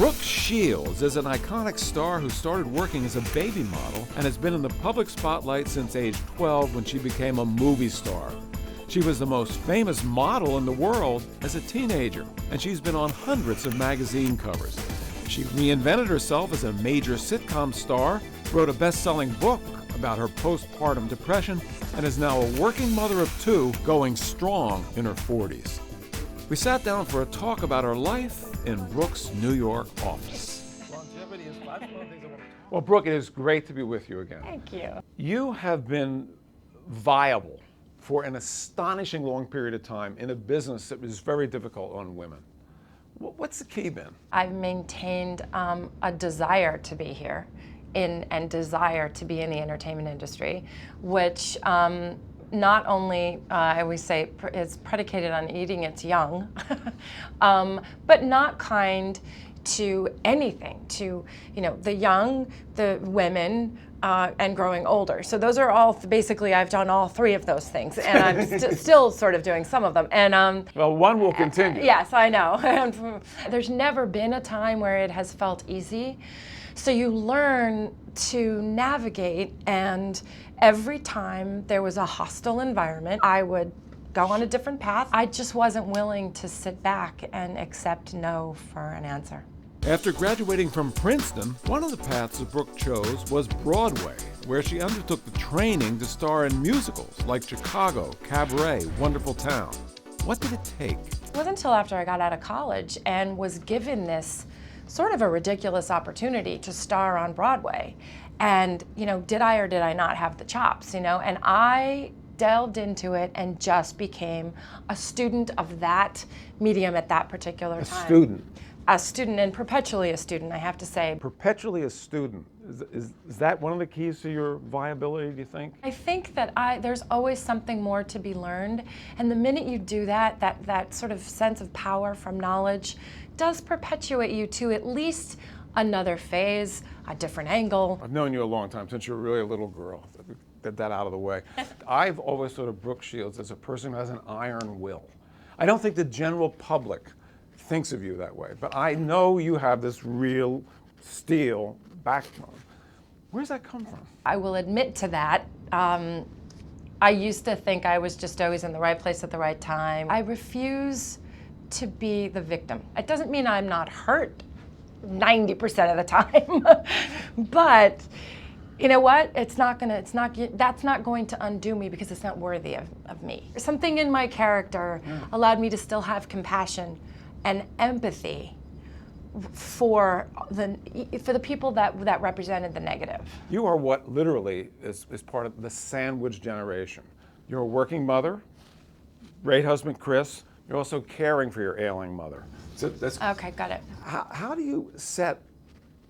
Brooke Shields is an iconic star who started working as a baby model and has been in the public spotlight since age 12 when she became a movie star. She was the most famous model in the world as a teenager, and she's been on hundreds of magazine covers. She reinvented herself as a major sitcom star, wrote a best-selling book about her postpartum depression, and is now a working mother of two, going strong in her 40s. We sat down for a talk about her life in Brooke's New York office. Well, Brooke, it is great to be with you again. Thank you. You have been viable for an astonishing long period of time in a business that was very difficult on women. What's the key been? I've maintained a desire to be here and desire to be in the entertainment industry, which not only, I always say, is predicated on eating its young, but not kind to anything, to the young, the women, and growing older. So those are all, basically, I've done all three of those things, and I'm still sort of doing some of them. And well, one will continue. Yes, I know. There's never been a time where it has felt easy. So you learn to navigate, and every time there was a hostile environment, I would go on a different path. I just wasn't willing to sit back and accept no for an answer. After graduating from Princeton, one of the paths that Brooke chose was Broadway, where she undertook the training to star in musicals like Chicago, Cabaret, Wonderful Town. What did it take? It wasn't until after I got out of college and was given this sort of a ridiculous opportunity to star on Broadway. And, did I or did I not have the chops, And I delved into it and just became a student of that medium at that particular time. A student, and perpetually a student, I have to say. Perpetually a student. Is that one of the keys to your viability, do you think? I think that there's always something more to be learned. And the minute you do that sort of sense of power from knowledge does perpetuate you to at least another phase, a different angle. I've known you a long time, since you were really a little girl. Get that out of the way. I've always thought of Brooke Shields as a person who has an iron will. I don't think the general public thinks of you that way, but I know you have this real steel backbone. Where does that come from? I will admit to that. I used to think I was just always in the right place at the right time. I refuse to be the victim. It doesn't mean I'm not hurt 90% of the time, but you know what? That's not going to undo me, because it's not worthy of me. Something in my character allowed me to still have compassion and empathy for the people that represented the negative. You are what literally is part of the sandwich generation. You're a working mother, great husband Chris. You're also caring for your ailing mother. So Okay, got it. How do you set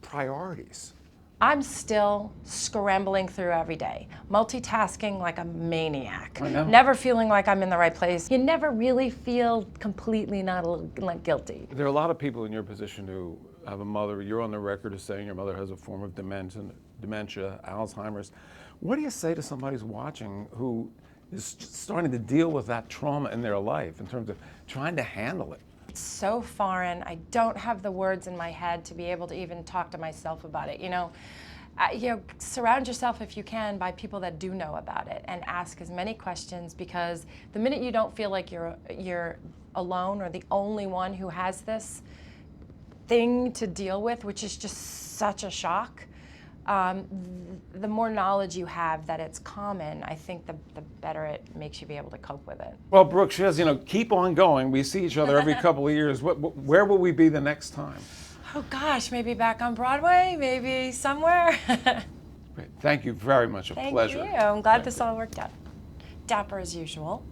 priorities? I'm still scrambling through every day, multitasking like a maniac, never feeling like I'm in the right place. You never really feel completely not like guilty. There are a lot of people in your position who have a mother. You're on the record as saying your mother has a form of dementia, Alzheimer's. What do you say to somebody who's watching who is starting to deal with that trauma in their life in terms of trying to handle it? It's so foreign. I don't have the words in my head to be able to even talk to myself about it. Surround yourself if you can by people that do know about it, and ask as many questions, because the minute you don't feel like you're alone or the only one who has this thing to deal with, which is just such a shock, the more knowledge you have that it's common, I think the better it makes you be able to cope with it. Well, Brooke, she says, keep on going. We see each other every couple of years. Where will we be the next time? Oh gosh, maybe back on Broadway, maybe somewhere. Great. Thank you very much. A pleasure. Thank you. I'm glad this all worked out. Dapper as usual.